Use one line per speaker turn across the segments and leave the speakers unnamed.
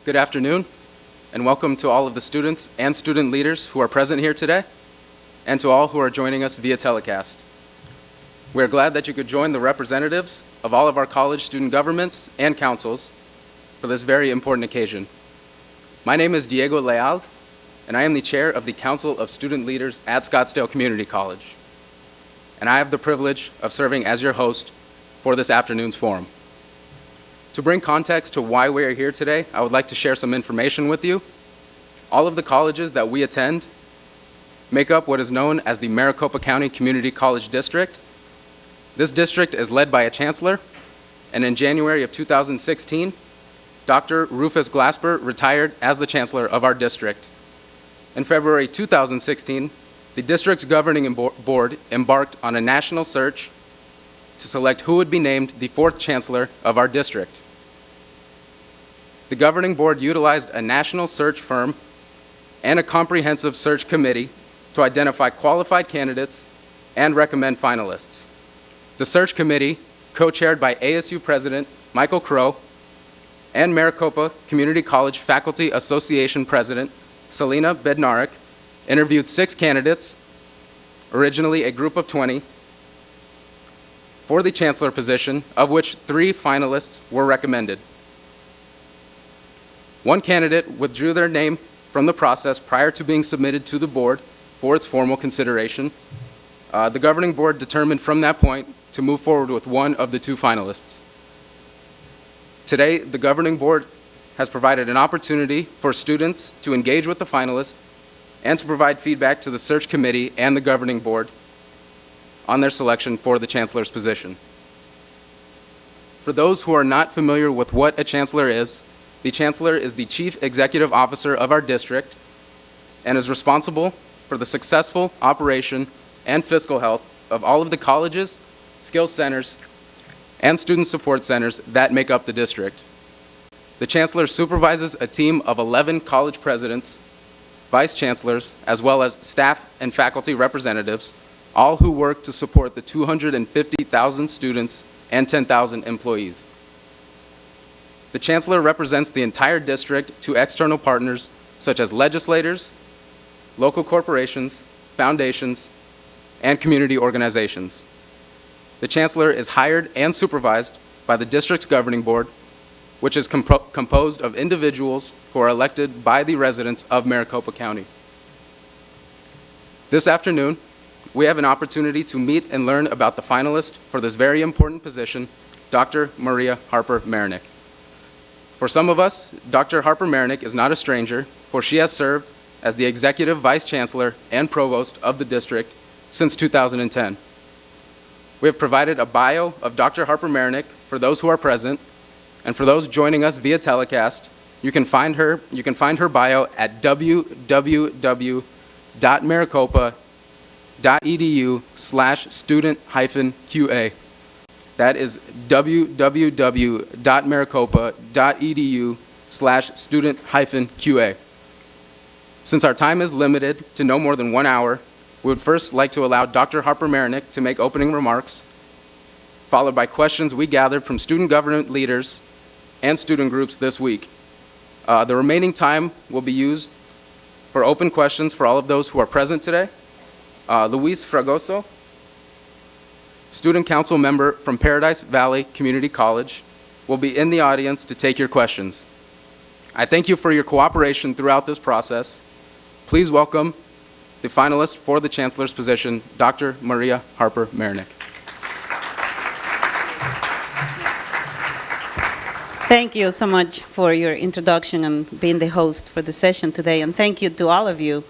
Good afternoon, and welcome to all of the students and student leaders who are present here today, and to all who are joining us via telecast. We are glad that you could join the representatives of all of our college student governments and councils for this very important occasion. My name is Diego Leal, and I am the chair of the Council of Student Leaders at Scottsdale Community College. And I have the privilege of serving as your host for this afternoon's forum. To bring context to why we are here today, I would like to share some information with you. All of the colleges that we attend make up what is known as the Maricopa County Community College District. This district is led by a chancellor, and in January of 2016, Dr. Rufus Glasper retired as the chancellor of our district. In February 2016, the district's governing board embarked on a national search to select who would be named the fourth chancellor of our district. The governing board utilized a national search firm and a comprehensive search committee to identify qualified candidates and recommend finalists. The search committee, co-chaired by ASU President Michael Crow and Maricopa Community College Faculty Association President Selena Bednarik, interviewed 6 candidates, originally a group of 20, for the chancellor position, of which 3 finalists were recommended. 1 candidate withdrew their name from the process prior to being submitted to the board for its formal consideration. The governing board determined from that point to move forward with 1 of the 2 finalists. Today, the governing board has provided an opportunity for students to engage with the finalists and to provide feedback to the search committee and the governing board on their selection for the chancellor's position. For those who are not familiar with what a chancellor is, the chancellor is the chief executive officer of our district and is responsible for the successful operation and fiscal health of all of the colleges, skills centers, and student support centers that make up the district. The chancellor supervises a team of 11 college presidents, vice chancellors, as well as staff and faculty representatives, all who work to support the 250,000 students and 10,000 employees. The chancellor represents the entire district to external partners such as legislators, local corporations, foundations, and community organizations. The chancellor is hired and supervised by the district's governing board, which is composed of individuals who are elected by the residents of Maricopa County. This afternoon, we have an opportunity to meet and learn about the finalist for this very important position, Dr. Maria Harper Marinick. For some of us, Dr. Harper Marinick is not a stranger, for she has served as the Executive Vice Chancellor and Provost of the district since 2010. We have provided a bio of Dr. Harper Marinick for those who are present, and for those joining us via telecast, you can find her bio at www.maricopa.edu/student-QA. That is www.maricopa.edu/student-QA. Since our time is limited to no more than 1 hour, we would first like to allow Dr. Harper Marinick to make opening remarks, followed by questions we gathered from student government leaders and student groups this week. The remaining time will be used for open questions for all of those who are present today. Luis Fragoso, student council member from Paradise Valley Community College, will be in the audience to take your questions. I thank you for your cooperation throughout this process. Please welcome the finalist for the chancellor's position, Dr. Maria Harper Marinick.
Thank you so much for your introduction and being the host for the session today. And thank you to all of you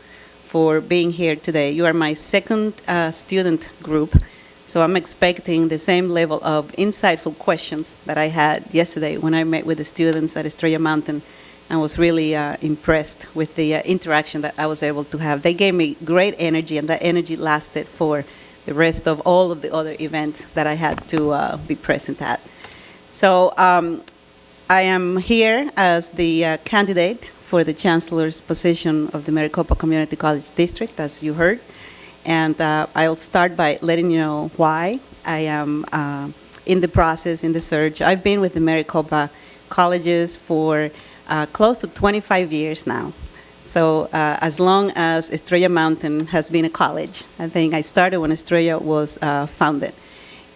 for being here today. You are my second student group, so I'm expecting the same level of insightful questions that I had yesterday when I met with the students at Estrella Mountain and was really impressed with the interaction that I was able to have. They gave me great energy, and that energy lasted for the rest of all of the other events that I had to be present at. So I am here as the candidate for the Chancellor's position of the Maricopa Community College District, as you heard. And I'll start by letting you know why I am in the process, in the search. I've been with the Maricopa colleges for close to 25 years now. So as long as Estrella Mountain has been a college, I think I started when Estrella was founded.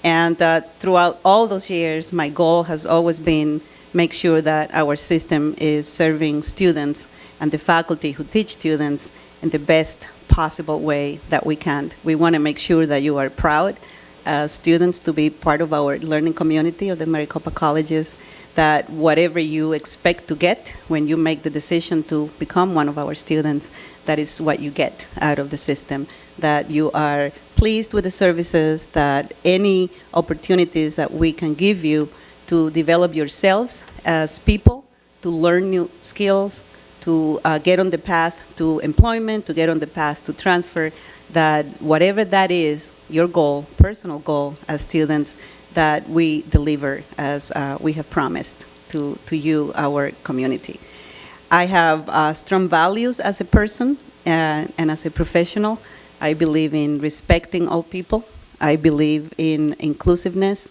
And throughout all those years, my goal has always been make sure that our system is serving students and the faculty who teach students in the best possible way that we can. We want to make sure that you are proud as students to be part of our learning community of the Maricopa colleges, that whatever you expect to get when you make the decision to become one of our students, that is what you get out of the system, that you are pleased with the services, that any opportunities that we can give you to develop yourselves as people, to learn new skills, to get on the path to employment, to get on the path to transfer, that whatever that is, your goal, personal goal as students, that we deliver as we have promised to you, our community. I have strong values as a person and as a professional. I believe in respecting all people. I believe in inclusiveness.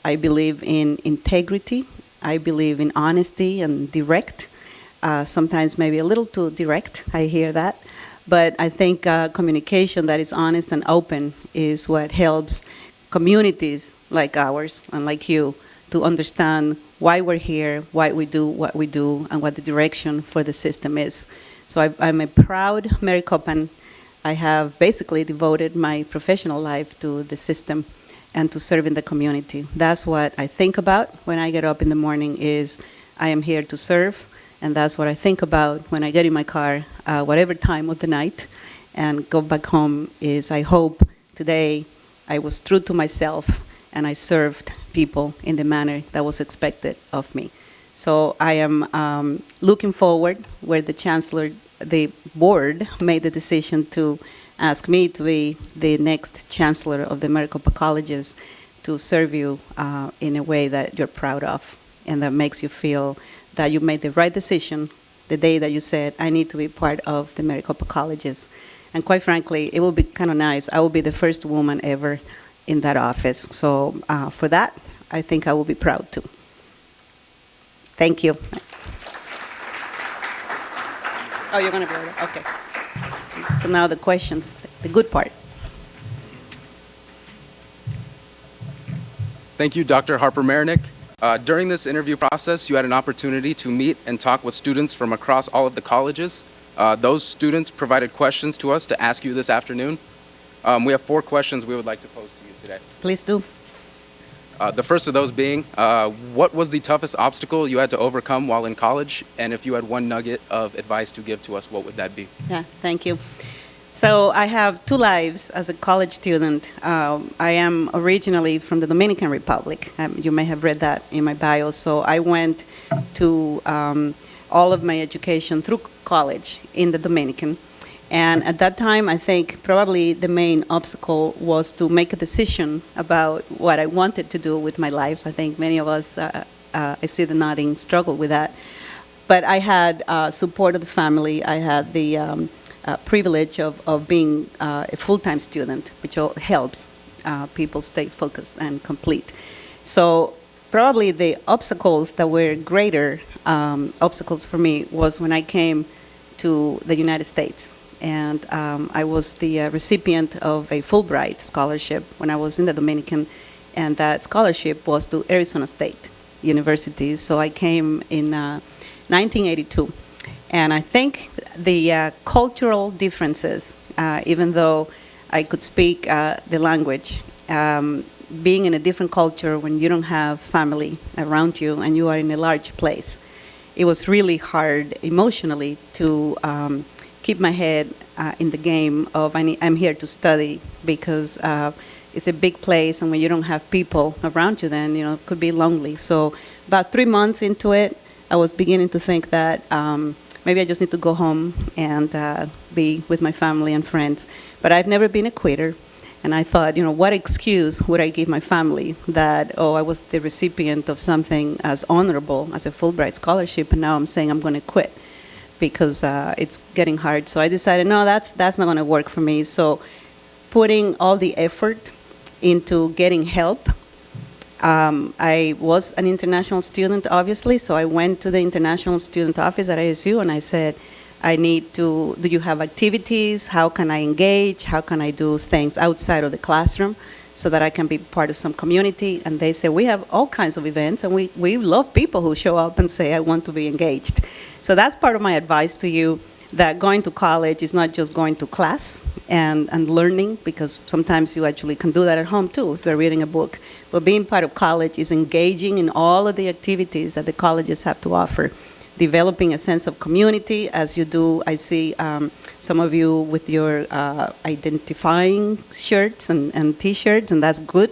I believe in integrity. I believe in honesty and direct. Sometimes maybe a little too direct, I hear that. But I think communication that is honest and open is what helps communities like ours and like you to understand why we're here, why we do what we do, and what the direction for the system is. So I'm a proud Maricopan. I have basically devoted my professional life to the system and to serving the community. That's what I think about when I get up in the morning is I am here to serve, and that's what I think about when I get in my car, whatever time of the night, and go back home is I hope today I was true to myself and I served people in the manner that was expected of me. So I am looking forward where the Chancellor, the board made the decision to ask me to be the next Chancellor of the Maricopa colleges to serve you in a way that you're proud of and that makes you feel that you made the right decision the day that you said, I need to be part of the Maricopa colleges. And quite frankly, it will be kind of nice. I will be the first woman ever in that office. So for that, I think I will be proud too. Thank you. Oh, you're going to be over there? Okay. So now the questions, the good part.
Thank you, Dr. Harper-Marinick. During this interview process, you had an opportunity to meet and talk with students from across all of the colleges. Those students provided questions to us to ask you this afternoon. We have 4 questions we would like to pose to you today.
Please do.
The first of those being, what was the toughest obstacle you had to overcome while in college? And if you had one nugget of advice to give to us, what would that be?
Yeah, thank you. So I have 2 lives as a college student. I am originally from the Dominican Republic. You may have read that in my bio. So I went to all of my education through college in the Dominican. And at that time, I think probably the main obstacle was to make a decision about what I wanted to do with my life. I think many of us, I see the nodding, struggle with that. But I had support of the family. I had the privilege of being a full-time student, which helps people stay focused and complete. So probably the obstacles that were greater obstacles for me was when I came to the United States. And I was the recipient of a Fulbright scholarship when I was in the Dominican, and that scholarship was to Arizona State University. So I came in 1982. And I think the cultural differences, even though I could speak the language, being in a different culture when you don't have family around you and you are in a large place, it was really hard emotionally to keep my head in the game of I'm here to study, because it's a big place, and when you don't have people around you, then it could be lonely. So about 3 months into it, I was beginning to think that maybe I just need to go home and be with my family and friends. But I've never been a quitter. And I thought, what excuse would I give my family that, I was the recipient of something as honorable as a Fulbright scholarship, and now I'm saying I'm going to quit because it's getting hard. So I decided, no, that's not going to work for me. So putting all the effort into getting help I was an international student, obviously, so I went to the international student office at ASU and I said, do you have activities? How can I engage? How can I do things outside of the classroom so that I can be part of some community? And they said, we have all kinds of events, and we love people who show up and say, I want to be engaged. So that's part of my advice to you, that going to college is not just going to class and learning, because sometimes you actually can do that at home too if you're reading a book. But being part of college is engaging in all of the activities that the colleges have to offer, developing a sense of community as you do. I see some of you with your identifying shirts and T-shirts, and that's good.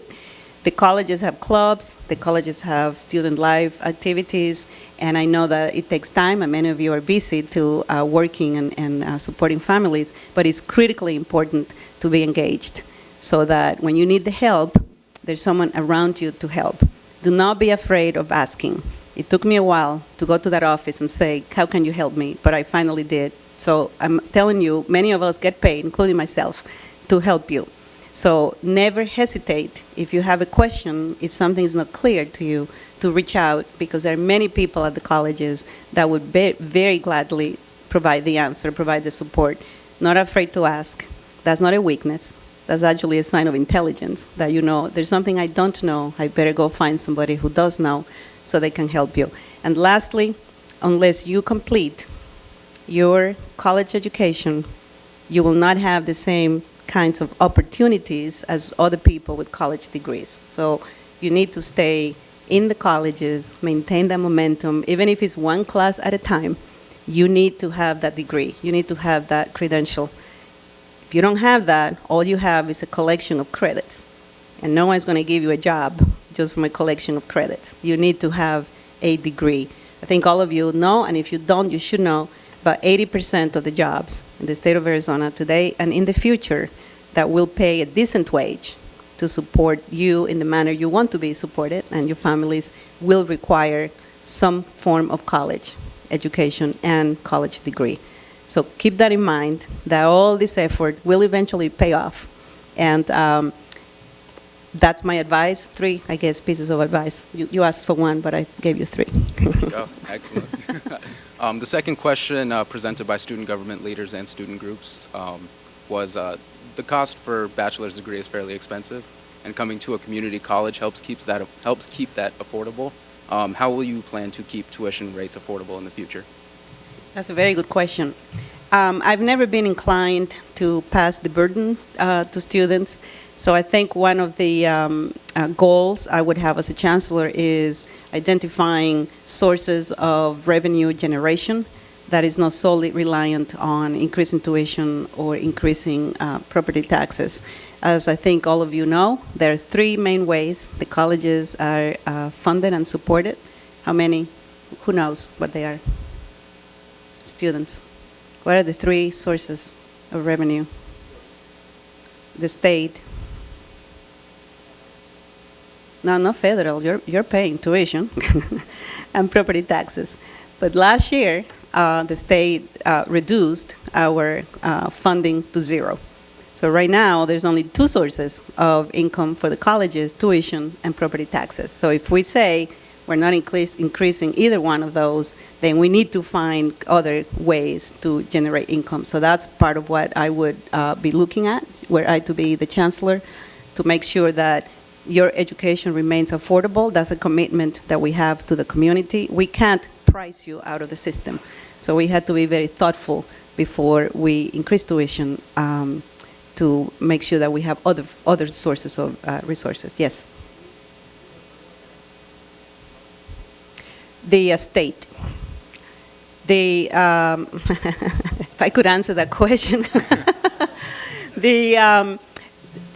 The colleges have clubs, the colleges have student life activities, and I know that it takes time, and many of you are busy to working and supporting families, but it's critically important to be engaged so that when you need the help, there's someone around you to help. Do not be afraid of asking. It took me a while to go to that office and say, how can you help me? But I finally did. So I'm telling you, many of us get paid, including myself, to help you. So never hesitate if you have a question, if something is not clear to you, to reach out, because there are many people at the colleges that would very gladly provide the answer, provide the support. Not afraid to ask. That's not a weakness. That's actually a sign of intelligence, that you know, there's something I don't know, I better go find somebody who does know so they can help you. And lastly, unless you complete your college education, you will not have the same kinds of opportunities as other people with college degrees. So you need to stay in the colleges, maintain that momentum, even if it's one class at a time. You need to have that degree. You need to have that credential. If you don't have that, all you have is a collection of credits. And no one's going to give you a job just from a collection of credits. You need to have a degree. I think all of you know, and if you don't, you should know, about 80% of the jobs in the state of Arizona today and in the future that will pay a decent wage to support you in the manner you want to be supported, and your families will require some form of college education and college degree. So keep that in mind, that all this effort will eventually pay off. And that's my advice. 3, I guess, pieces of advice. You asked for 1, but I gave you 3.
Oh, excellent. The second question presented by student government leaders and student groups was the cost for bachelor's degree is fairly expensive, and coming to a community college helps keep that affordable. How will you plan to keep tuition rates affordable in the future?
That's a very good question. I've never been inclined to pass the burden to students. So I think one of the goals I would have as a chancellor is identifying sources of revenue generation that is not solely reliant on increasing tuition or increasing property taxes. As I think all of you know, there are 3 main ways the colleges are funded and supported. How many? Who knows what they are? Students. What are the 3 sources of revenue? The state. No, not federal. You're paying tuition and property taxes. But last year, the state reduced our funding to 0. So right now, there's only 2 sources of income for the colleges: tuition and property taxes. So if we say we're not increasing either one of those, then we need to find other ways to generate income. So that's part of what I would be looking at, were I to be the chancellor, to make sure that your education remains affordable. That's a commitment that we have to the community. We can't price you out of the system. So we had to be very thoughtful before we increase tuition to make sure that we have other sources of resources. Yes? The state. If I could answer that question.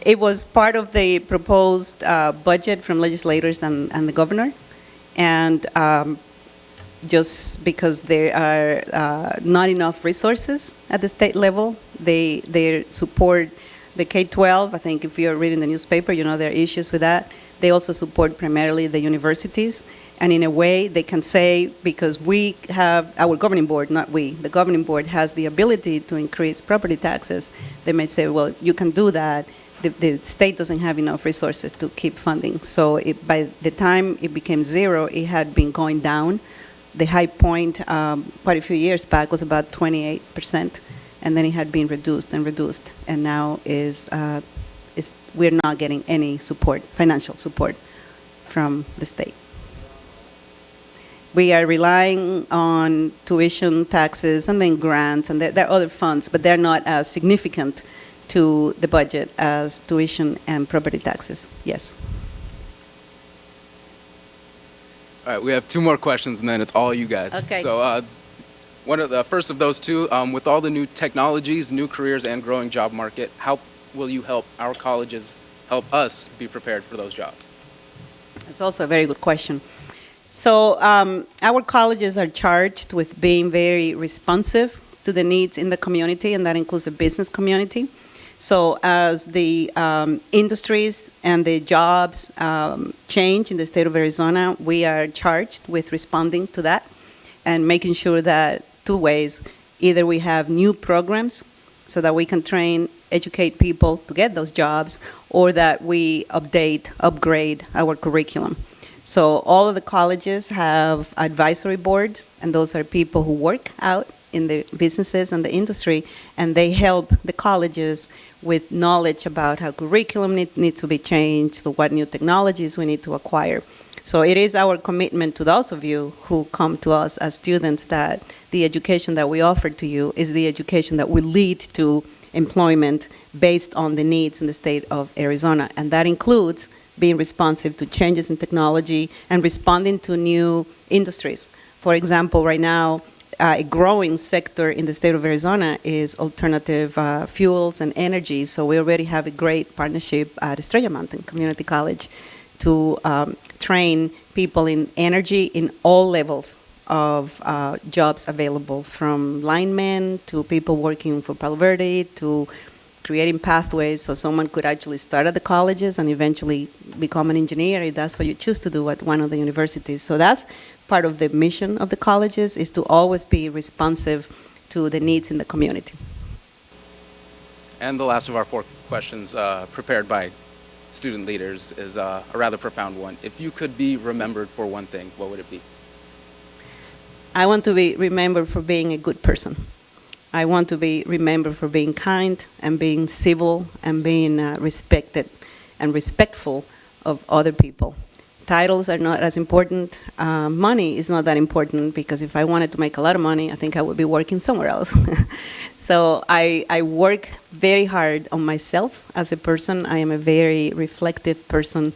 It was part of the proposed budget from legislators and the governor, and just because there are not enough resources at the state level, they support the K-12. I think if you're reading the newspaper, you know there are issues with that. They also support primarily the universities, and in a way they can say, because we have our governing board, not we, the governing board has the ability to increase property taxes, they may say, well, you can do that, the state doesn't have enough resources to keep funding. So by the time it became zero, it had been going down. The high point quite a few years back was about 28%, and then it had been reduced and reduced, and now we're not getting any support, financial support from the state. We are relying on tuition, taxes, and then grants, and there are other funds, but they're not as significant to the budget as tuition and property taxes. Yes.
All right, we have two more questions, and then it's all you guys.
Okay.
So one of the first of those two, with all the new technologies, new careers, and growing job market, how will you help our colleges help us be prepared for those jobs?
That's also a very good question. So our colleges are charged with being very responsive to the needs in the community, and that includes the business community. So as the industries and the jobs change in the state of Arizona, we are charged with responding to that and making sure that two ways. Either we have new programs so that we can train, educate people to get those jobs, or that we upgrade our curriculum. So all of the colleges have advisory boards, and those are people who work out in the businesses and the industry, and they help the colleges with knowledge about how curriculum needs to be changed, so what new technologies we need to acquire. So it is our commitment to those of you who come to us as students that the education that we offer to you is the education that will lead to employment based on the needs in the state of Arizona, and that includes being responsive to changes in technology and responding to new industries. For example, right now, a growing sector in the state of Arizona is alternative fuels and energy. So we already have a great partnership at Estrella Mountain Community College to train people in energy in all levels of jobs available, from linemen to people working for Palo Verde to creating pathways so someone could actually start at the colleges and eventually become an engineer if that's what you choose to do at one of the universities. So that's part of the mission of the colleges, is to always be responsive to the needs in the community.
And the last of our four questions prepared by student leaders is a rather profound one. If you could be remembered for one thing, what would it be?
I want to be remembered for being a good person. I want to be remembered for being kind and being civil and being respected and respectful of other people. Titles are not as important. Money is not that important, because if I wanted to make a lot of money, I think I would be working somewhere else. So I work very hard on myself as a person. I am a very reflective person,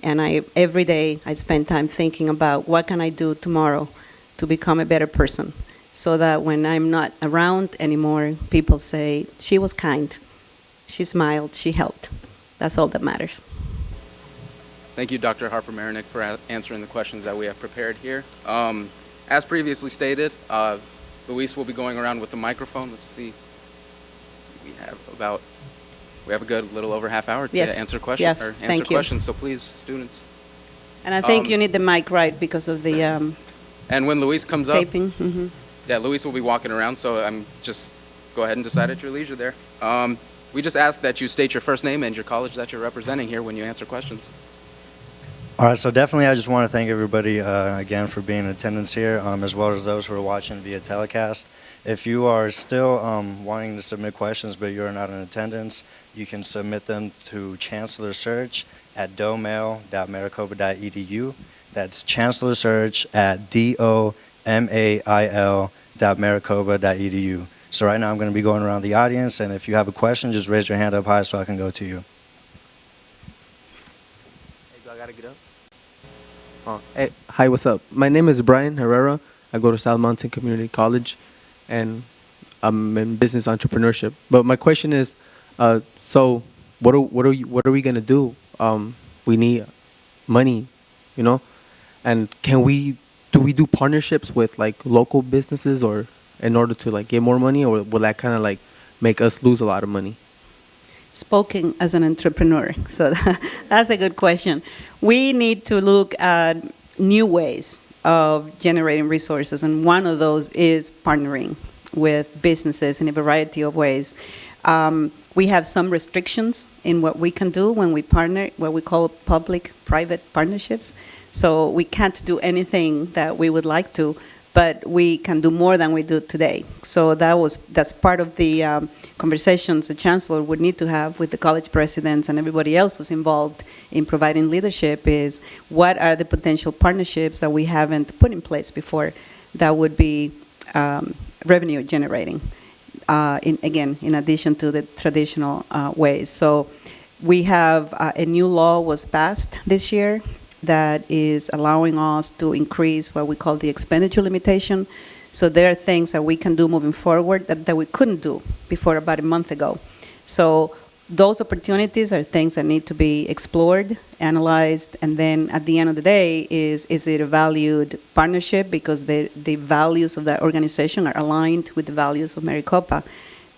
and every day I spend time thinking about what can I do tomorrow to become a better person, so that when I'm not around anymore, people say, she was kind, she smiled, she helped. That's all that matters.
Thank you, Dr. Harper-Marinick, for answering the questions that we have prepared here. As previously stated, Luis will be going around with the microphone. Let's see. We have a good little over half hour to answer questions.
Yes,
or answer
thank you.
questions. So please, students.
And I think you need the mic right because of the
and when Luis comes up,
taping. Mm-hmm.
yeah, Luis will be walking around, so I'm just go ahead and decide at your leisure there. We just ask that you state your first name and your college that you're representing here when you answer questions.
All right, so definitely I just want to thank everybody again for being in attendance here, as well as those who are watching via telecast. If you are still wanting to submit questions but you're not in attendance, you can submit them to Chancellor Search at domail.maricopa.edu. That's Chancellor Search at domail.maricopa.edu. So right now I'm going to be going around the audience, and if you have a question, just raise your hand up high so I can go to you.
Do I gotta get up? Oh, hey, hi, what's up? My name is Brian Herrera. I go to South Mountain Community College, and I'm in business entrepreneurship. But my question is, so what are we gonna do? We need money, and do we do partnerships with like local businesses or in order to like get more money, or will that kind of like make us lose a lot of money?
Spoken as an entrepreneur, so that's a good question. We need to look at new ways of generating resources, and one of those is partnering with businesses in a variety of ways. We have some restrictions in what we can do when we partner, what we call public-private partnerships. So we can't do anything that we would like to, but we can do more than we do today. So that's part of the conversations the Chancellor would need to have with the college presidents and everybody else who's involved in providing leadership is what are the potential partnerships that we haven't put in place before that would be revenue generating. In addition to the traditional ways. So we have a new law was passed this year that is allowing us to increase what we call the expenditure limitation. So there are things that we can do moving forward that we couldn't do before about a month ago. So those opportunities are things that need to be explored, analyzed, and then at the end of the day, is it a valued partnership because the values of that organization are aligned with the values of Maricopa.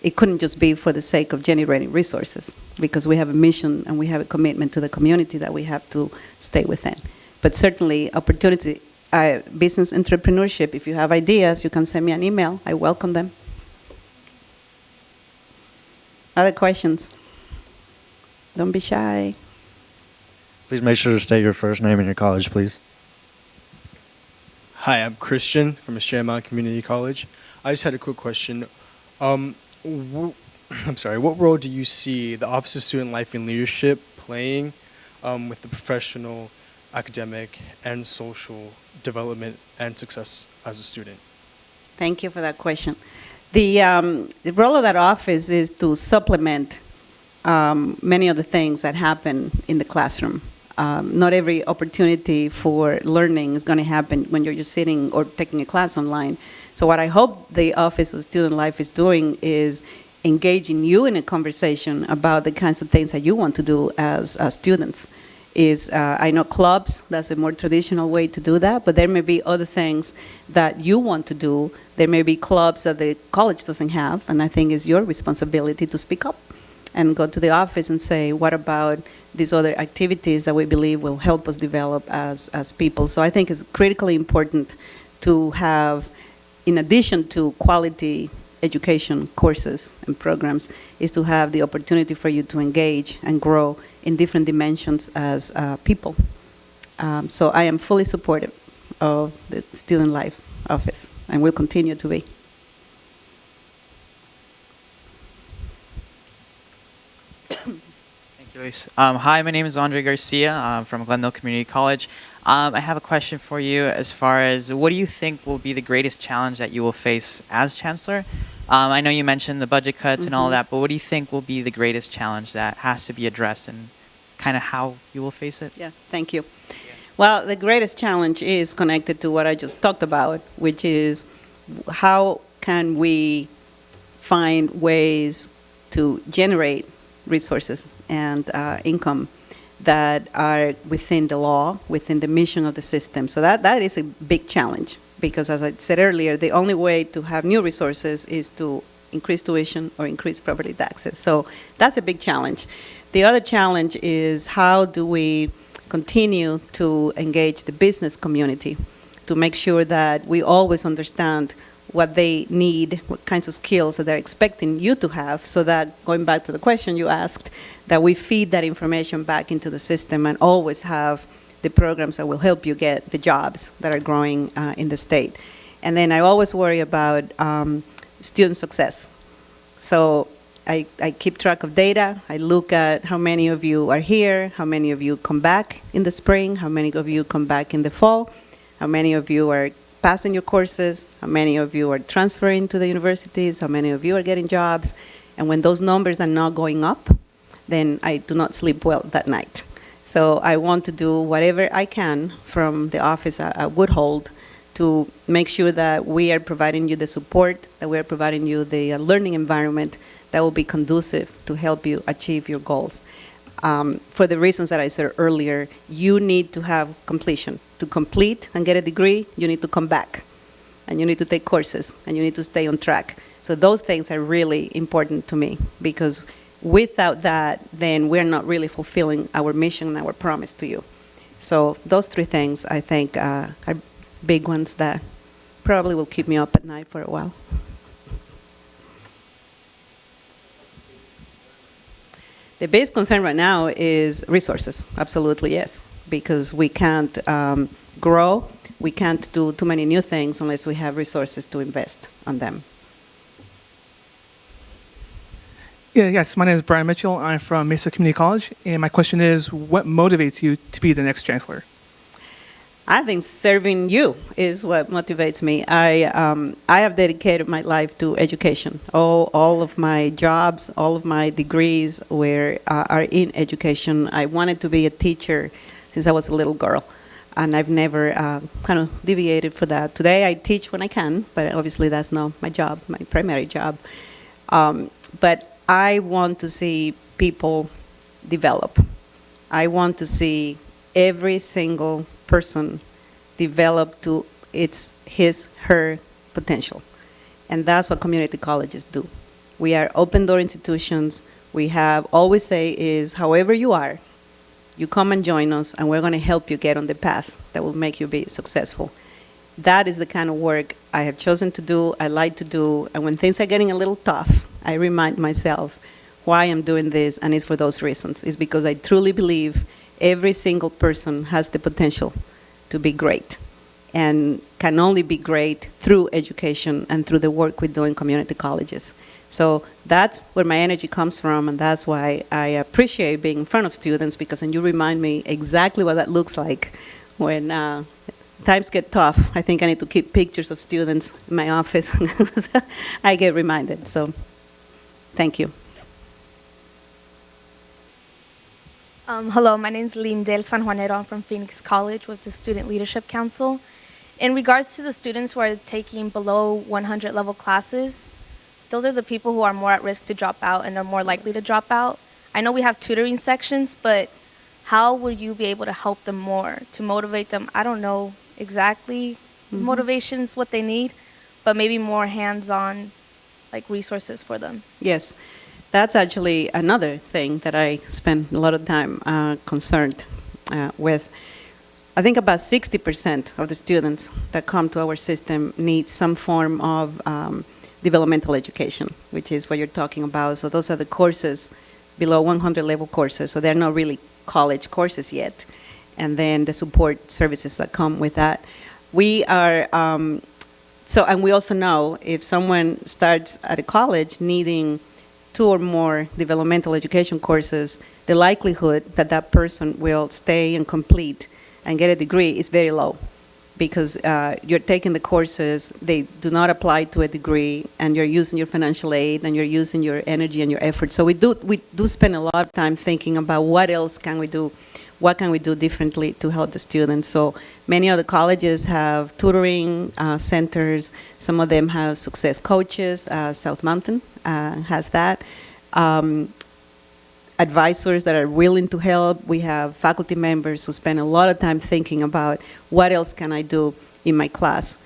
It couldn't just be for the sake of generating resources because we have a mission and we have a commitment to the community that we have to stay within. But certainly opportunity, business entrepreneurship, if you have ideas, you can send me an email. I welcome them. Other questions? Don't be shy.
Please make sure to state your first name and your college, please.
Hi, I'm Christian from Estrella Mountain Community College. I just had a quick question. I'm sorry, what role do you see the Office of Student Life and Leadership playing with the professional, academic, and social development and success as a student?
Thank you for that question. The role of that office is to supplement many of the things that happen in the classroom. Not every opportunity for learning is going to happen when you're just sitting or taking a class online. So what I hope the Office of Student Life is doing is engaging you in a conversation about the kinds of things that you want to do as students. I know clubs, that's a more traditional way to do that, but there may be other things that you want to do. There may be clubs that the college doesn't have, and I think it's your responsibility to speak up and go to the office and say, what about these other activities that we believe will help us develop as people? So I think it's critically important to have, in addition to quality education courses and programs, is to have the opportunity for you to engage and grow in different dimensions as people. So I am fully supportive of the Student Life Office and will continue to be.
Thank you, Luis. Hi, my name is Andre Garcia. I'm from Glendale Community College. I have a question for you as far as what do you think will be the greatest challenge that you will face as Chancellor? I know you mentioned the budget cuts and all that, but what do you think will be the greatest challenge that has to be addressed and kind of how you will face it?
Yeah, thank you. Well, the greatest challenge is connected to what I just talked about, which is how can we find ways to generate resources and income that are within the law, within the mission of the system. So that is a big challenge because, as I said earlier, the only way to have new resources is to increase tuition or increase property taxes. So that's a big challenge. The other challenge is how do we continue to engage the business community to make sure that we always understand what they need, what kinds of skills that they're expecting you to have, so that, going back to the question you asked, that we feed that information back into the system and always have the programs that will help you get the jobs that are growing in the state. And then I always worry about student success. So I keep track of data. I look at how many of you are here, how many of you come back in the spring, how many of you come back in the fall, how many of you are passing your courses, how many of you are transferring to the universities, how many of you are getting jobs. And when those numbers are not going up, then I do not sleep well that night. So I want to do whatever I can from the office I would hold to make sure that we are providing you the support, that we are providing you the learning environment that will be conducive to help you achieve your goals. For the reasons that I said earlier, you need to have completion. To complete and get a degree, you need to come back, and you need to take courses, and you need to stay on track. So those things are really important to me, because without that, then we're not really fulfilling our mission and our promise to you. So those three things, I think, are big ones that probably will keep me up at night for a while. The biggest concern right now is resources. Absolutely, yes. Because we can't grow, we can't do too many new things unless we have resources to invest on them.
Yeah, yes, my name is Brian Mitchell. I'm from Mesa Community College, and my question is, what motivates you to be the next chancellor?
I think serving you is what motivates me. I have dedicated my life to education. All of my jobs, all of my degrees are in education. I wanted to be a teacher since I was a little girl, and I've never kind of deviated for that. Today I teach when I can, but obviously that's not my job, my primary job. But I want to see people develop. I want to see every single person develop to her potential. And that's what community colleges do. We are open door institutions. We have always say is, however you are, you come and join us, and we're going to help you get on the path that will make you be successful. That is the kind of work I have chosen to do, I like to do, and when things are getting a little tough, I remind myself why I'm doing this, and it's for those reasons. It's because I truly believe every single person has the potential to be great, and can only be great through education and through the work we do in community colleges. So that's where my energy comes from, and that's why I appreciate being in front of students, because then you remind me exactly what that looks like when times get tough. I think I need to keep pictures of students in my office. I get reminded, so thank you.
Hello, my name is Lindel Sanjuanero. I'm from Phoenix College with the Student Leadership Council. In regards to the students who are taking below 100 level classes, those are the people who are more at risk to drop out and are more likely to drop out. I know we have tutoring sections, but how will you be able to help them more, to motivate them? I don't know exactly motivations, what they need, but maybe more hands-on like resources for them.
Yes. That's actually another thing that I spend a lot of time concerned with. I think about 60% of the students that come to our system need some form of developmental education, which is what you're talking about. So those are the courses below 100 level courses, so they're not really college courses yet. And then the support services that come with that. We are, and we also know if someone starts at a college needing 2 or more developmental education courses, the likelihood that that person will stay and complete and get a degree is very low, because you're taking the courses, they do not apply to a degree, and you're using your financial aid, and you're using your energy and your effort. So we do spend a lot of time thinking about what else can we do, what can we do differently to help the students. So many of the colleges have tutoring centers. Some of them have success coaches. South Mountain has that. Advisors that are willing to help. We have faculty members who spend a lot of time thinking about what else can I do in my class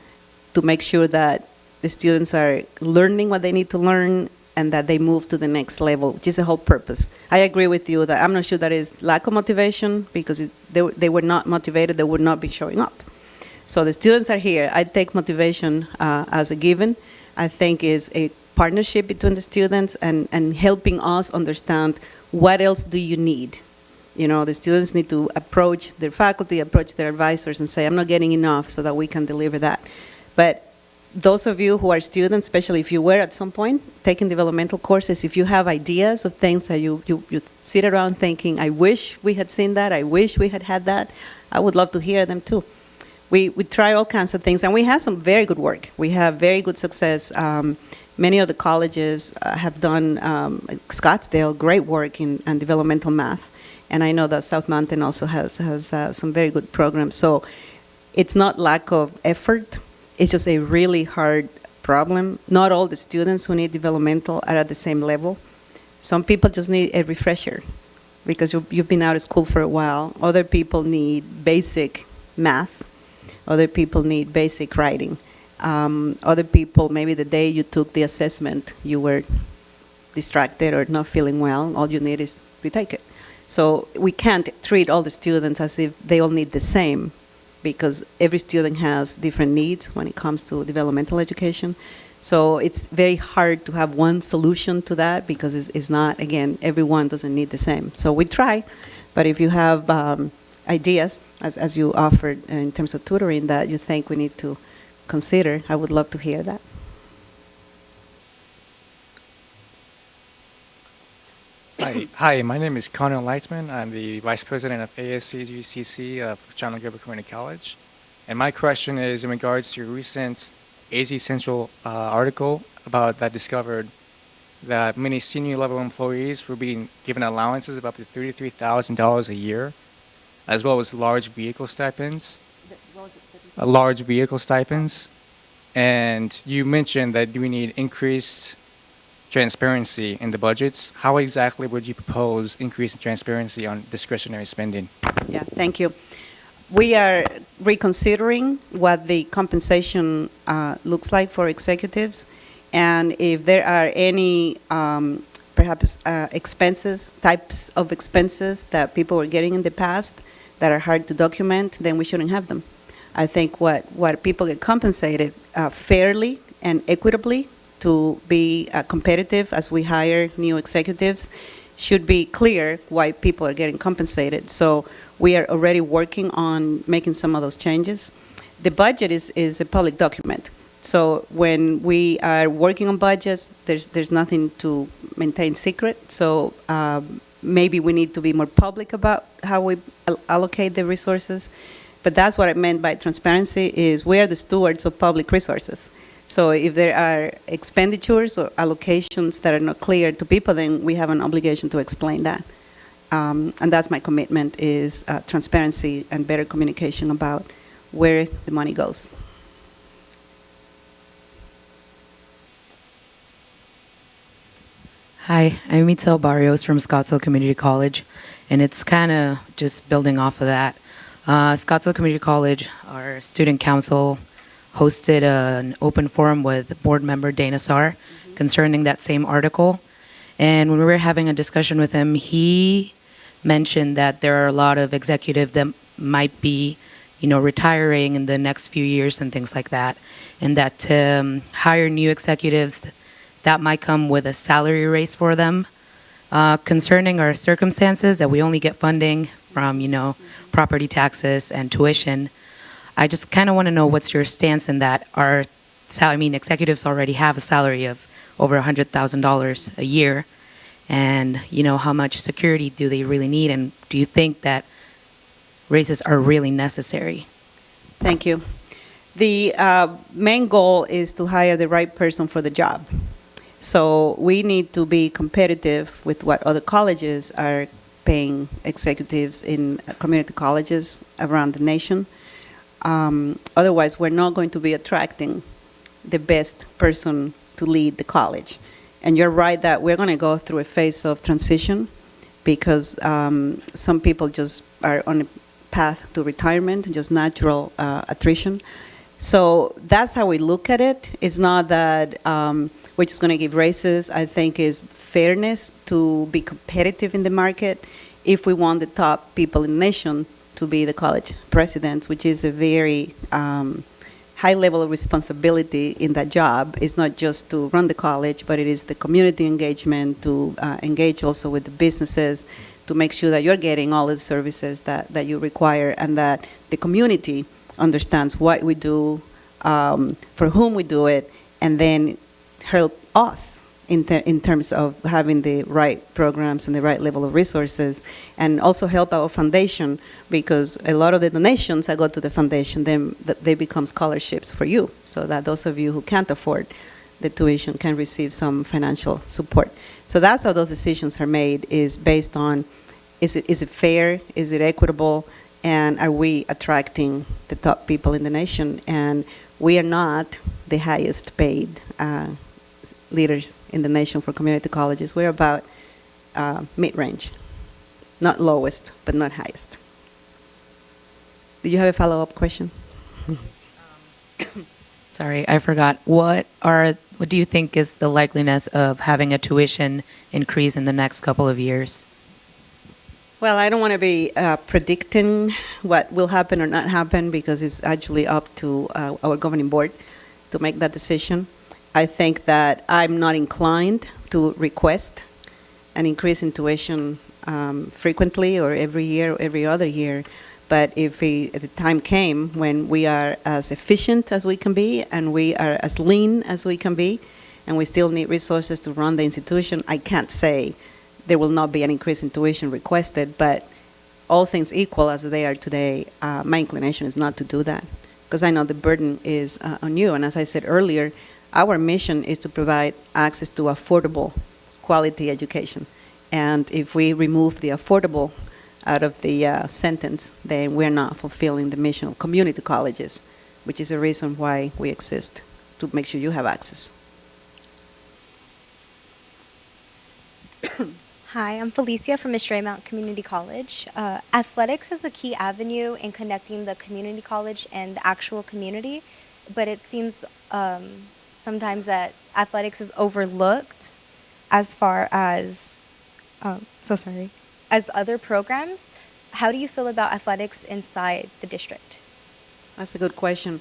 to make sure that the students are learning what they need to learn and that they move to the next level, which is the whole purpose. I agree with you that I'm not sure that is lack of motivation, because if they were not motivated, they would not be showing up. So the students are here. I take motivation as a given. I think is a partnership between the students and helping us understand what else do you need. You know, the students need to approach their faculty, approach their advisors and say, I'm not getting enough, so that we can deliver that. But those of you who are students, especially if you were at some point taking developmental courses, if you have ideas of things that you sit around thinking, I wish we had seen that, I wish we had had that, I would love to hear them too. We try all kinds of things, and we have some very good work. We have very good success. Many of the colleges have done, Scottsdale, great work in developmental math. And I know that South Mountain also has some very good programs. So it's not lack of effort. It's just a really hard problem. Not all the students who need developmental are at the same level. Some people just need a refresher because you've been out of school for a while. Other people need basic math. Other people need basic writing. Other people, maybe the day you took the assessment, you were distracted or not feeling well. All you need is retake it. So we can't treat all the students as if they all need the same, because every student has different needs when it comes to developmental education. So it's very hard to have one solution to that because it's not, again, everyone doesn't need the same. So we try, but if you have ideas, as you offered in terms of tutoring, that you think we need to consider, I would love to hear that.
Hi, my name is Connor Lightman. I'm the Vice President of ASCGCC of Chandler Community College. And my question is in regards to your recent AZ Central article about that discovered that many senior level employees were being given allowances of up to $33,000 a year, as well as large vehicle stipends. Large vehicle stipends. And you mentioned that we need increased transparency in the budgets. How exactly would you propose increasing transparency on discretionary spending?
Yeah, thank you. We are reconsidering what the compensation looks like for executives, and if there are any perhaps types of expenses that people were getting in the past that are hard to document, then we shouldn't have them. I think what people get compensated fairly and equitably to be competitive as we hire new executives should be clear why people are getting compensated. So we are already working on making some of those changes. The budget is a public document. So when we are working on budgets, there's nothing to maintain secret. So maybe we need to be more public about how we allocate the resources. But that's what I meant by transparency, is we are the stewards of public resources. So if there are expenditures or allocations that are not clear to people, then we have an obligation to explain that. And that's my commitment, is transparency and better communication about where the money goes.
Hi, I'm Mitel Barrios from Scottsdale Community College, and it's kind of just building off of that. Scottsdale Community College, our student council hosted an open forum with board member Dana Sarr concerning that same article. And when we were having a discussion with him, he mentioned that there are a lot of executives that might be, retiring in the next few years and things like that. And that to hire new executives, that might come with a salary raise for them. Concerning our circumstances, that we only get funding from, property taxes and tuition, I just kind of want to know what's your stance in that. Executives already have a salary of over $100,000 a year, and how much security do they really need, and do you think that raises are really necessary?
Thank you. The main goal is to hire the right person for the job. So we need to be competitive with what other colleges are paying executives in community colleges around the nation. Otherwise, we're not going to be attracting the best person to lead the college. And you're right that we're going to go through a phase of transition because some people just are on a path to retirement, just natural attrition. So that's how we look at it. It's not that we're just going to give raises. I think is fairness to be competitive in the market if we want the top people in the nation to be the college presidents, which is a very high level of responsibility in that job. It's not just to run the college, but it is the community engagement, to engage also with the businesses, to make sure that you're getting all the services that you require, and that the community understands what we do, for whom we do it, and then help us in terms of having the right programs and the right level of resources, and also help our foundation, because a lot of the donations that go to the foundation, then they become scholarships for you, so that those of you who can't afford the tuition can receive some financial support. So that's how those decisions are made, is based on, is it fair, is it equitable, and are we attracting the top people in the nation? And we are not the highest paid leaders in the nation for community colleges. We're about mid-range, not lowest, but not highest. Did you have a follow-up question?
Sorry, I forgot. What do you think is the likeliness of having a tuition increase in the next couple of years?
Well, I don't want to be predicting what will happen or not happen, because it's actually up to our governing board to make that decision. I think that I'm not inclined to request an increase in tuition frequently or every year or every other year. But if the time came when we are as efficient as we can be and we are as lean as we can be, and we still need resources to run the institution, I can't say there will not be an increase in tuition requested, but all things equal as they are today, my inclination is not to do that, because I know the burden is on you. And as I said earlier, our mission is to provide access to affordable, quality education. And if we remove the affordable out of the sentence, then we're not fulfilling the mission of community colleges, which is the reason why we exist, to make sure you have access.
Hi, I'm Felicia from Estrella Mount Community College. Athletics is a key avenue in connecting the community college and the actual community, but it seems sometimes that athletics is overlooked as far as, as other programs. How do you feel about athletics inside the district?
That's a good question.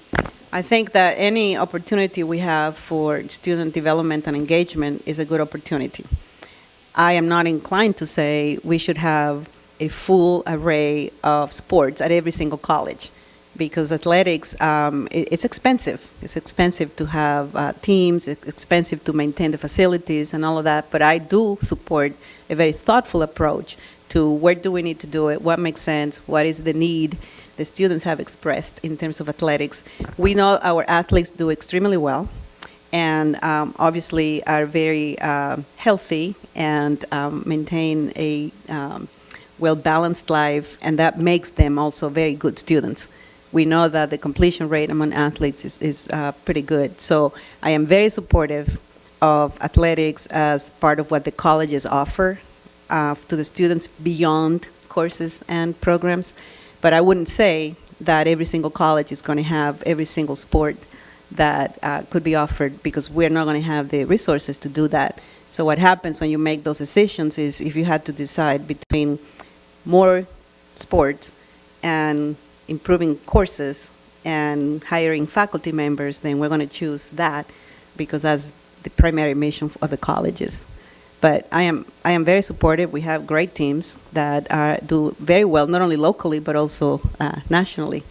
I think that any opportunity we have for student development and engagement is a good opportunity. I am not inclined to say we should have a full array of sports at every single college, because athletics, it's expensive. It's expensive to have teams, it's expensive to maintain the facilities and all of that, but I do support a very thoughtful approach to where do we need to do it, what makes sense, what is the need the students have expressed in terms of athletics. We know our athletes do extremely well, and obviously are very healthy and maintain a well-balanced life, and that makes them also very good students. We know that the completion rate among athletes is pretty good. So I am very supportive of athletics as part of what the colleges offer to the students beyond courses and programs. But I wouldn't say that every single college is going to have every single sport that could be offered, because we're not going to have the resources to do that. So what happens when you make those decisions is, if you had to decide between more sports and improving courses and hiring faculty members, then we're going to choose that, because that's the primary mission of the colleges. But I am very supportive. We have great teams that do very well, not only locally, but also nationally.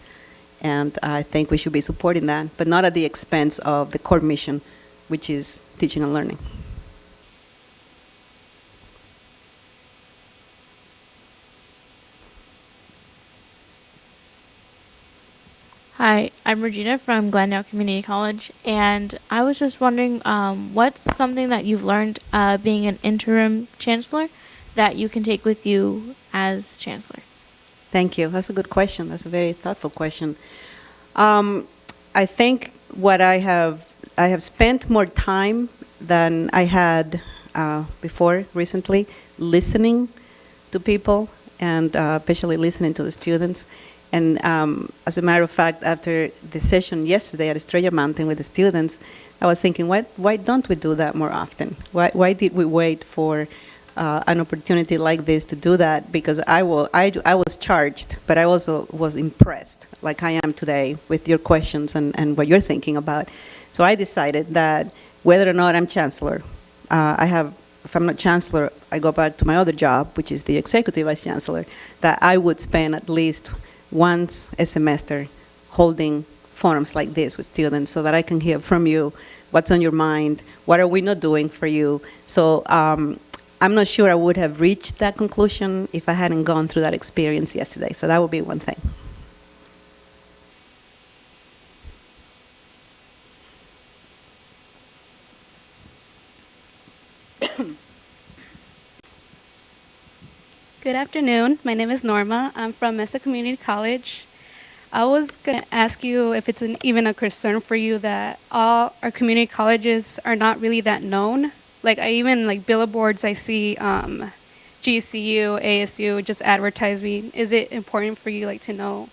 And I think we should be supporting that, but not at the expense of the core mission, which is teaching and learning.
Hi, I'm Regina from Glendale Community College, and I was just wondering, what's something that you've learned being an interim chancellor that you can take with you as chancellor?
Thank you. That's a good question. That's a very thoughtful question. I think what I have spent more time than I had before recently listening to people, and especially listening to the students. And as a matter of fact, after the session yesterday at Estrella Mountain with the students, I was thinking, why don't we do that more often? Why did we wait for an opportunity like this to do that? Because I was charged, but I also was impressed, like I am today, with your questions and what you're thinking about. So I decided that whether or not I'm chancellor, if I'm not chancellor, I go back to my other job, which is the executive vice chancellor, that I would spend at least once a semester holding forums like this with students, so that I can hear from you what's on your mind, what are we not doing for you. So I'm not sure I would have reached that conclusion if I hadn't gone through that experience yesterday. So that would be one thing.
Good afternoon. My name is Norma. I'm from Mesa Community College. I was going to ask you if it's even a concern for you that all our community colleges are not really that known. Like billboards, I see GCU, ASU just advertise me. Is it important for you to know,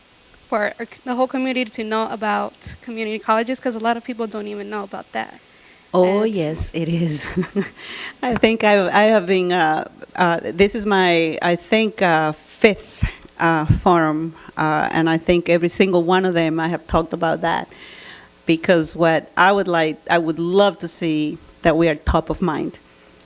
for the whole community to know about community colleges? Because a lot of people don't even know about that.
Oh, yes, it is. I think I have been, this is my, I think, fifth forum, and I think every single one of them I have talked about that. because what I would love to see that we are top of mind.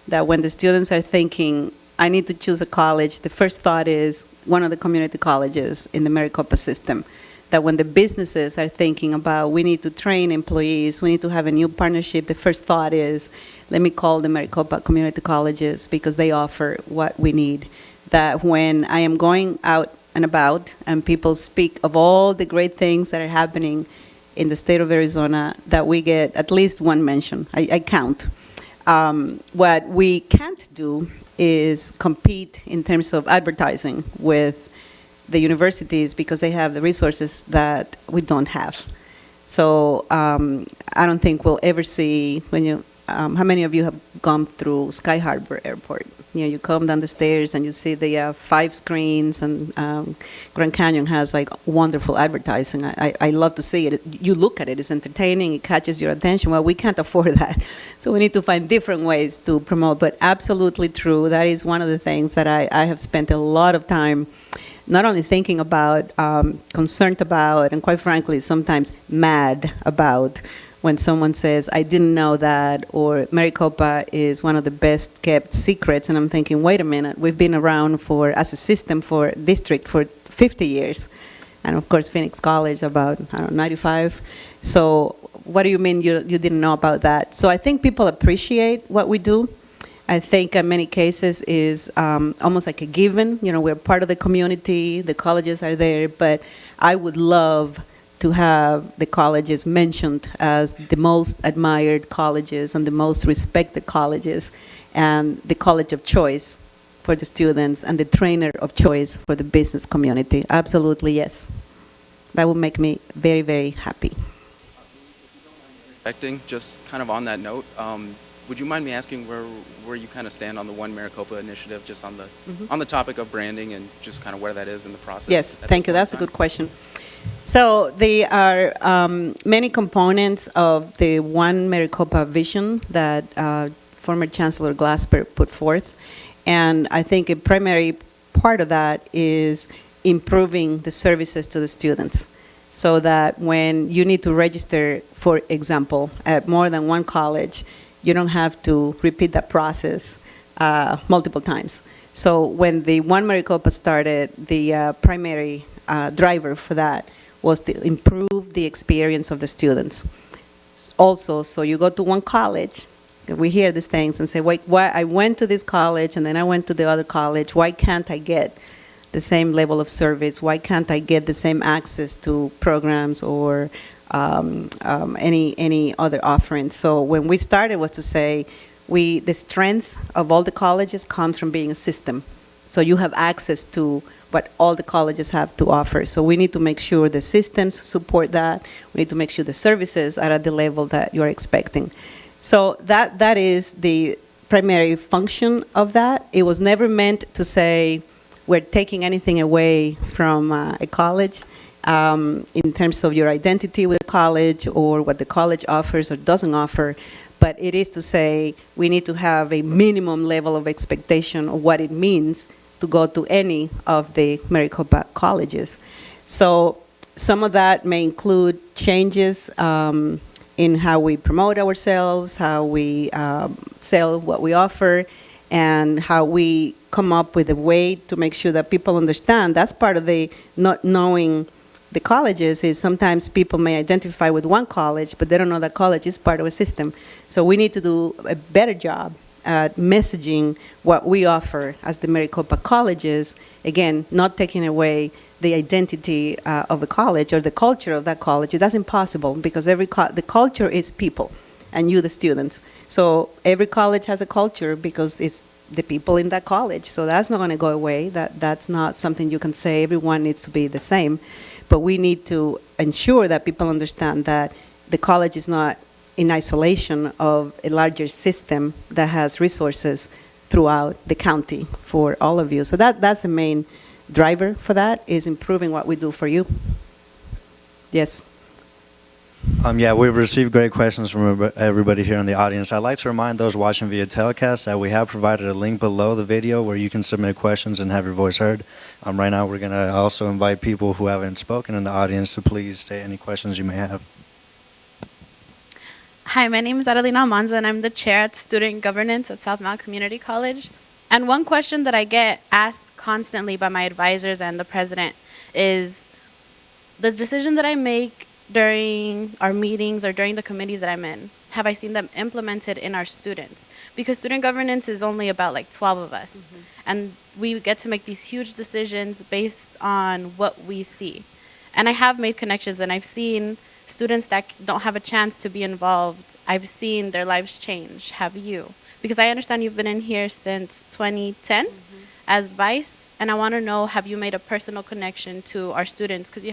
That when the students are thinking, I need to choose a college, the first thought is one of the community colleges in the Maricopa system. That when the businesses are thinking about, we need to train employees, we need to have a new partnership, the first thought is, let me call the Maricopa community colleges because they offer what we need. That when I am going out and about and people speak of all the great things that are happening in the state of Arizona, that we get at least one mention. I count. What we can't do is compete in terms of advertising with the universities because they have the resources that we don't have. So I don't think we'll ever see, when you, how many of you have gone through Sky Harbor Airport? You know, you come down the stairs and you see the 5 screens, and Grand Canyon has like wonderful advertising. I love to see it. You look at it, it's entertaining, it catches your attention. Well, we can't afford that. So we need to find different ways to promote, but absolutely true. That is one of the things that I have spent a lot of time not only thinking about, concerned about, and quite frankly, sometimes mad about when someone says, I didn't know that, or Maricopa is one of the best kept secrets, and I'm thinking, wait a minute, we've been around as a system for district for 50 years. And of course, Phoenix College about, I don't know, 95. So what do you mean you didn't know about that? So I think people appreciate what we do. I think in many cases is almost like a given. You know, we're part of the community, the colleges are there, but I would love to have the colleges mentioned as the most admired colleges and the most respected colleges, and the college of choice for the students and the trainer of choice for the business community. Absolutely, yes. That would make me very, very happy.
Just kind of on that note, would you mind me asking where you kind of stand on the One Maricopa initiative, just on the topic of branding and just kind of where that is in the process?
Yes, thank you. That's a good question. So there are many components of the One Maricopa vision that former Chancellor Glasper put forth, and I think a primary part of that is improving the services to the students, so that when you need to register, for example, at more than one college, you don't have to repeat that process multiple times. So when the One Maricopa started, the primary driver for that was to improve the experience of the students. Also, so you go to one college, we hear these things and say, wait, why I went to this college and then I went to the other college, why can't I get the same level of service? Why can't I get the same access to programs or any other offerings? So when we started was to say, the strength of all the colleges comes from being a system. So you have access to what all the colleges have to offer. So we need to make sure the systems support that. We need to make sure the services are at the level that you're expecting. So that is the primary function of that. It was never meant to say we're taking anything away from a college in terms of your identity with the college or what the college offers or doesn't offer. But it is to say we need to have a minimum level of expectation of what it means to go to any of the Maricopa colleges. So some of that may include changes in how we promote ourselves, how we sell what we offer, and how we come up with a way to make sure that people understand. That's part of the not knowing the colleges, is sometimes people may identify with one college, but they don't know that college is part of a system. So we need to do a better job at messaging what we offer as the Maricopa colleges, again, not taking away the identity of a college or the culture of that college. That's impossible, because the culture is people and you, the students. So every college has a culture because it's the people in that college. So that's not going to go away. That's not something you can say everyone needs to be the same. But we need to ensure that people understand that the college is not in isolation of a larger system that has resources throughout the county for all of you. So that's the main driver for that, is improving what we do for you. Yes.
Yeah, we've received great questions from everybody here in the audience. I'd like to remind those watching via telecast that we have provided a link below the video where you can submit questions and have your voice heard. Right now, we're going to also invite people who haven't spoken in the audience to please state any questions you may have.
Hi, my name is Adelina Almanza, and I'm the chair at Student Governance at Southmount Community College. And one question that I get asked constantly by my advisors and the president is the decision that I make during our meetings or during the committees that I'm in, have I seen them implemented in our students? Because student governance is only about like 12 of us. And we get to make these huge decisions based on what we see. And I have made connections, and I've seen students that don't have a chance to be involved. I've seen their lives change. Have you? Because I understand you've been in here since 2010 as vice, and I want to know, have you made a personal connection to our students? Because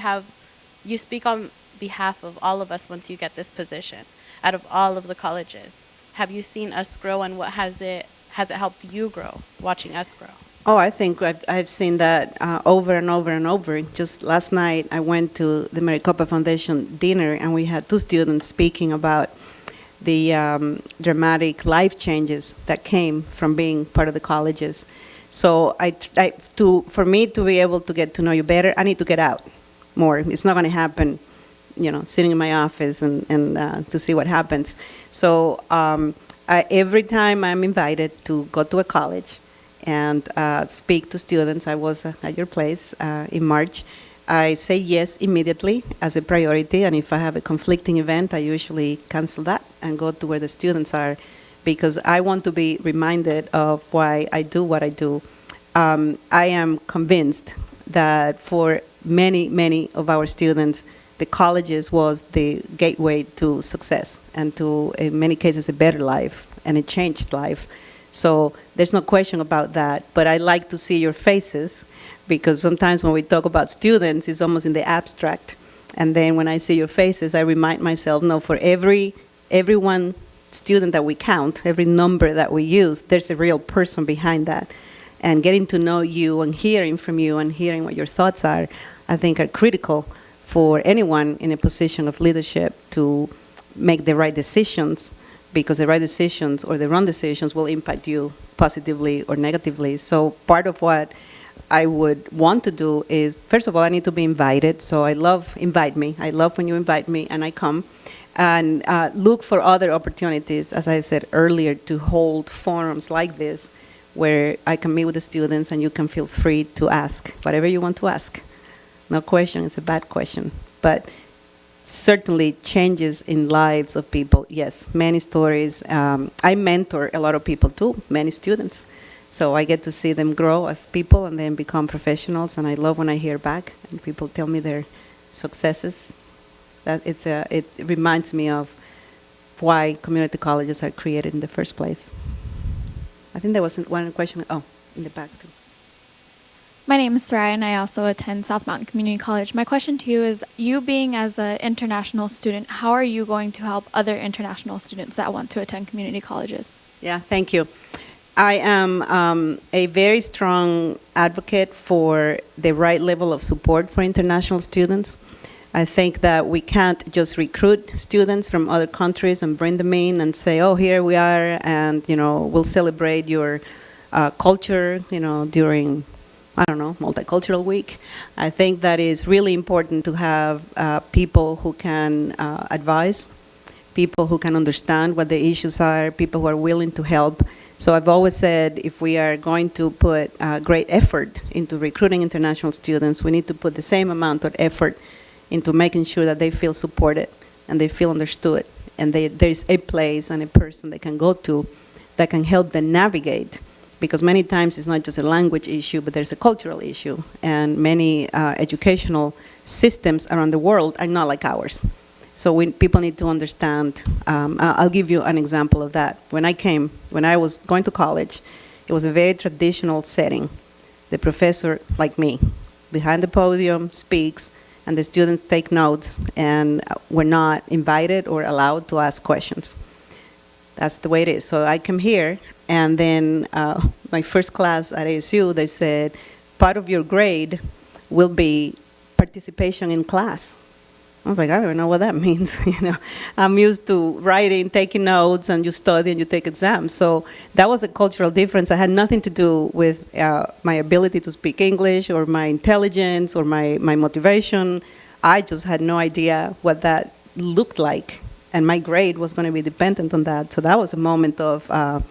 you speak on behalf of all of us once you get this position, out of all of the colleges. Have you seen us grow, and what has it helped you grow, watching us grow?
Oh, I think I've seen that over and over and over. Just last night, I went to the Maricopa Foundation dinner, and we had two students speaking about the dramatic life changes that came from being part of the colleges. So for me to be able to get to know you better, I need to get out more. It's not going to happen, sitting in my office and to see what happens. So every time I'm invited to go to a college and speak to students, I was at your place in March, I say yes immediately as a priority, and if I have a conflicting event, I usually cancel that and go to where the students are, because I want to be reminded of why I do what I do. I am convinced that for many, many of our students, the colleges was the gateway to success and to, in many cases, a better life, and a changed life. So there's no question about that, but I like to see your faces, because sometimes when we talk about students, it's almost in the abstract. And then when I see your faces, I remind myself, no, for every one student that we count, every number that we use, there's a real person behind that. And getting to know you and hearing from you and hearing what your thoughts are, I think are critical for anyone in a position of leadership to make the right decisions, because the right decisions or the wrong decisions will impact you positively or negatively. So part of what I would want to do is, first of all, I need to be invited. So I love invite me. I love when you invite me and I come. And look for other opportunities, as I said earlier, to hold forums like this where I can meet with the students and you can feel free to ask whatever you want to ask. No question is a bad question. But certainly changes in lives of people, yes, many stories. I mentor a lot of people too, many students. So I get to see them grow as people and then become professionals, and I love when I hear back and people tell me their successes. That it reminds me of why community colleges are created in the first place. I think there was one question, in the back too.
My name is Soraya, and I also attend South Mountain Community College. My question to you is, you being as an international student, how are you going to help other international students that want to attend community colleges?
Yeah, thank you. I am a very strong advocate for the right level of support for international students. I think that we can't just recruit students from other countries and bring them in and say, oh, here we are, and we'll celebrate your culture, during, I don't know, Multicultural Week. I think that is really important to have people who can advise, people who can understand what the issues are, people who are willing to help. So I've always said, if we are going to put great effort into recruiting international students, we need to put the same amount of effort into making sure that they feel supported and they feel understood, and there's a place and a person they can go to that can help them navigate. Because many times it's not just a language issue, but there's a cultural issue, and many educational systems around the world are not like ours. So people need to understand. I'll give you an example of that. When I was going to college, it was a very traditional setting. The professor, like me, behind the podium, speaks, and the students take notes, and we're not invited or allowed to ask questions. That's the way it is. So I came here, and then my first class at ASU, they said, part of your grade will be participation in class. I was like, I don't know what that means. I'm used to writing, taking notes, and you study and you take exams. So that was a cultural difference. It had nothing to do with my ability to speak English or my intelligence or my motivation. I just had no idea what that looked like. and my grade was going to be dependent on that. So that was a moment of, I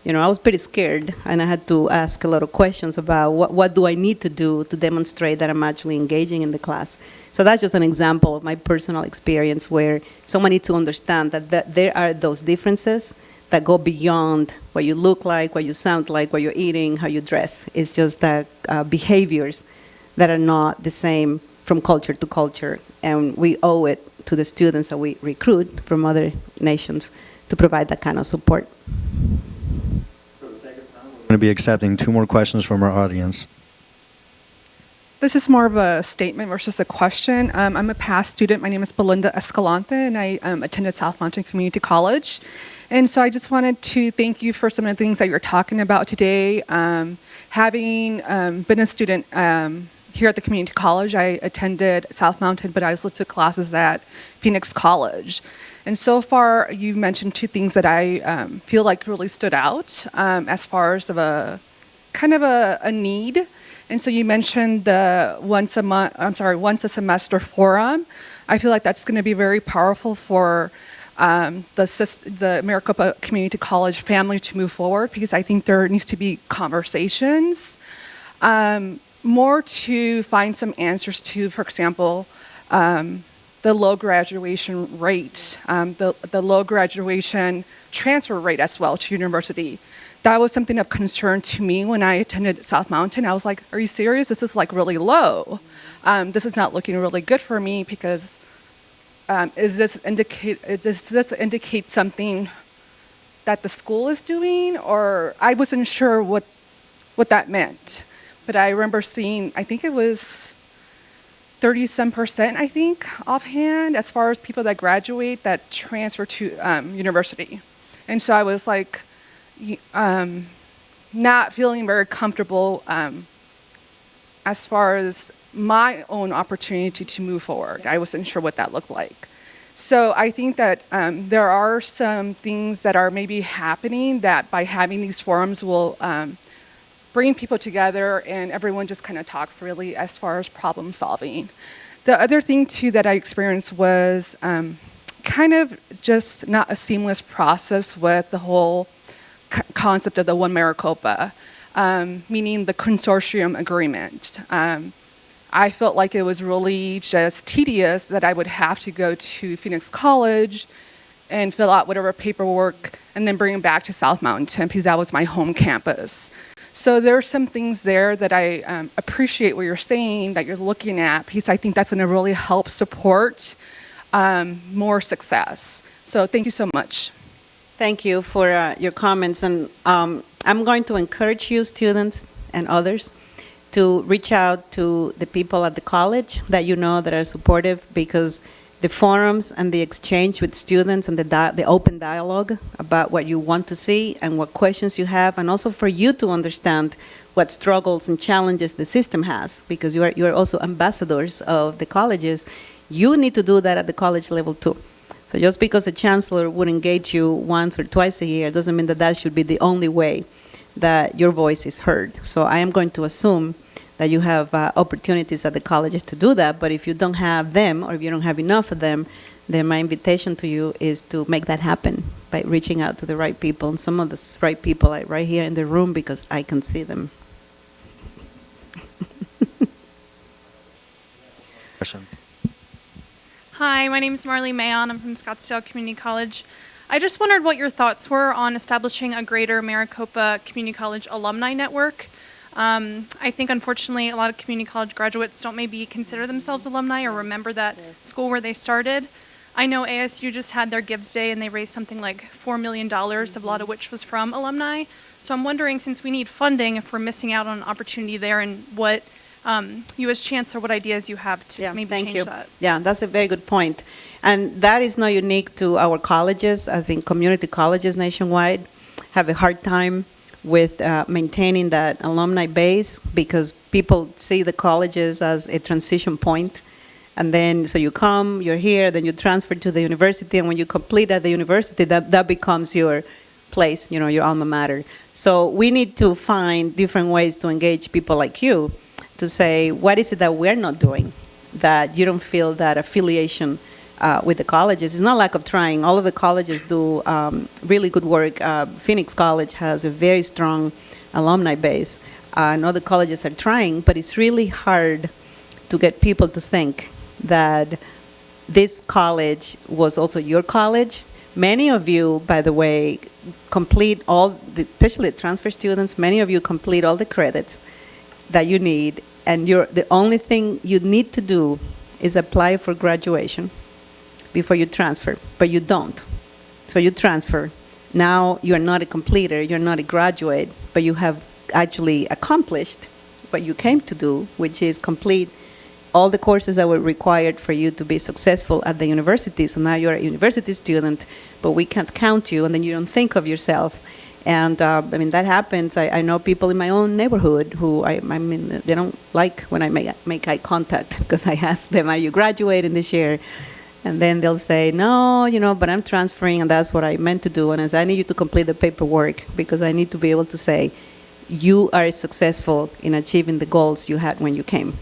was pretty scared, and I had to ask a lot of questions about what do I need to do to demonstrate that I'm actually engaging in the class. So that's just an example of my personal experience where someone needs to understand that there are those differences that go beyond what you look like, what you sound like, what you're eating, how you dress. It's just that behaviors that are not the same from culture to culture, and we owe it to the students that we recruit from other nations to provide that kind of support.
We're going to be accepting 2 more questions from our audience.
This is more of a statement versus a question. I'm a past student. My name is Belinda Escalante, and I attended South Mountain Community College. And so I just wanted to thank you for some of the things that you're talking about today. Having been a student here at the community college, I attended South Mountain, but I also took classes at Phoenix College. And so far, you've mentioned 2 things that I feel like really stood out as far as of a kind of a need. And so you mentioned the once a semester forum. I feel like that's going to be very powerful for the Maricopa Community College family to move forward, because I think there needs to be conversations, more to find some answers to, for example, the low graduation rate, the low graduation transfer rate as well to university. That was something of concern to me when I attended South Mountain. I was like, are you serious? This is like really low. This is not looking really good for me, because does this indicate something that the school is doing? Or I wasn't sure what that meant. But I remember seeing, I think it was 30-some%, I think, offhand, as far as people that graduate that transfer to university. And so I was like, not feeling very comfortable as far as my own opportunity to move forward. I wasn't sure what that looked like. So I think that there are some things that are maybe happening that by having these forums will bring people together and everyone just kind of talk freely as far as problem solving. The other thing too that I experienced was kind of just not a seamless process with the whole concept of the One Maricopa, meaning the consortium agreement. I felt like it was really just tedious that I would have to go to Phoenix College and fill out whatever paperwork and then bring it back to South Mountain, because that was my home campus. So there are some things there that I appreciate what you're saying, that you're looking at, because I think that's going to really help support more success. So thank you so much.
Thank you for your comments. And I'm going to encourage you, students and others, to reach out to the people at the college that you know that are supportive, because the forums and the exchange with students and the open dialogue about what you want to see and what questions you have, and also for you to understand what struggles and challenges the system has, because you are also ambassadors of the colleges. You need to do that at the college level too. So just because a chancellor would engage you once or twice a year doesn't mean that that should be the only way that your voice is heard. So I am going to assume that you have opportunities at the colleges to do that, but if you don't have them, or if you don't have enough of them, then my invitation to you is to make that happen by reaching out to the right people, and some of the right people are right here in the room because I can see them.
Question.
Hi, my name is Marley Mayon. I'm from Scottsdale Community College. I just wondered what your thoughts were on establishing a greater Maricopa Community College alumni network. I think, unfortunately, a lot of community college graduates don't maybe consider themselves alumni or remember that school where they started. I know ASU just had their Gives Day and they raised something like $4 million, a lot of which was from alumni. So I'm wondering, since we need funding, if we're missing out on an opportunity there, and what you as Chancellor, what ideas you have to maybe change that.
Yeah, that's a very good point. And that is not unique to our colleges. I think community colleges nationwide have a hard time with maintaining that alumni base, because people see the colleges as a transition point. And then, so you come, you're here, then you transfer to the university, and when you complete at the university, that becomes your place, your alma mater. So we need to find different ways to engage people like you, to say, what is it that we're not doing, that you don't feel that affiliation with the colleges. It's not lack of trying. All of the colleges do really good work. Phoenix College has a very strong alumni base. And other colleges are trying, but it's really hard to get people to think that this college was also your college. Many of you, by the way, complete especially transfer students, many of you complete all the credits that you need, and the only thing you need to do is apply for graduation before you transfer, but you don't. So you transfer. Now you're not a completer, you're not a graduate, but you have actually accomplished what you came to do, which is complete all the courses that were required for you to be successful at the university. So now you're a university student, but we can't count you, and then you don't think of yourself. And I mean, that happens. I know people in my own neighborhood who, I mean, they don't like when I make eye contact, because I ask them, are you graduating this year? And then they'll say, no, but I'm transferring, and that's what I meant to do. And I say, I need you to complete the paperwork, because I need to be able to say, you are successful in achieving the goals you had when you came.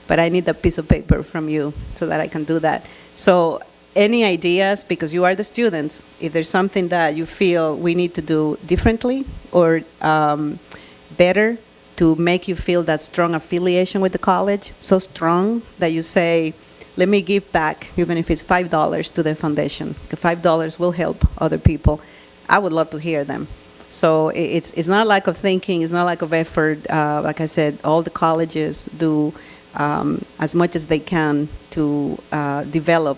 But I need a piece of paper from you so that I can do that. So any ideas, because you are the students, if there's something that you feel we need to do differently or better to make you feel that strong affiliation with the college, so strong that you say, let me give back, even if it's $5 to the foundation. The $5 will help other people. I would love to hear them. So it's not lack of thinking, it's not lack of effort. Like I said, all the colleges do as much as they can to develop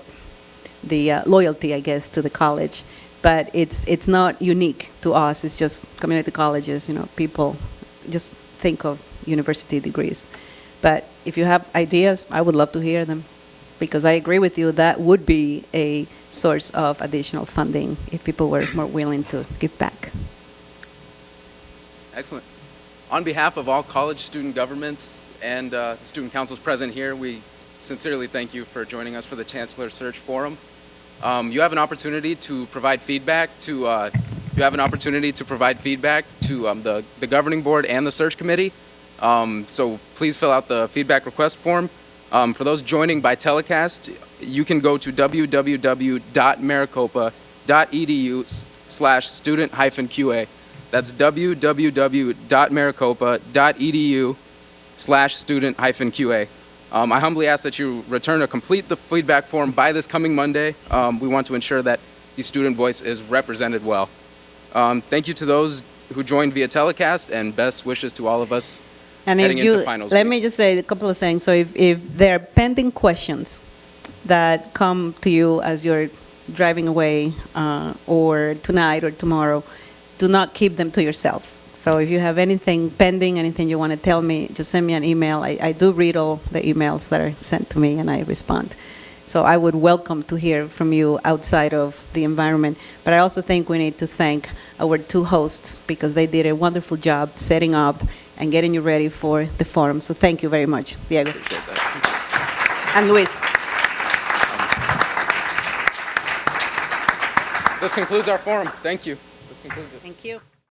the loyalty, I guess, to the college. But it's not unique to us. It's just community colleges, people just think of university degrees. But if you have ideas, I would love to hear them, because I agree with you, that would be a source of additional funding if people were more willing to give back.
Excellent. On behalf of all college student governments and student councils present here, we sincerely thank you for joining us for the Chancellor Search Forum. You have an opportunity to provide feedback to the governing board and the search committee. So please fill out the feedback request form. For those joining by telecast, you can go to www.maricopa.edu/student-QA. That's www.maricopa.edu/student-QA. I humbly ask that you return or complete the feedback form by this coming Monday. We want to ensure that the student voice is represented well. Thank you to those who joined via telecast, and best wishes to all of us heading into finals.
Let me just say a couple of things. So if there are pending questions that come to you as you're driving away or tonight or tomorrow, do not keep them to yourselves. So if you have anything pending, anything you want to tell me, just send me an email. I do read all the emails that are sent to me, and I respond. So I would welcome to hear from you outside of the environment. But I also think we need to thank our two hosts, because they did a wonderful job setting up and getting you ready for the forum. So thank you very much, Diego.
Appreciate that.
And Luis.
This concludes our forum. Thank you. This concludes it.
Thank you.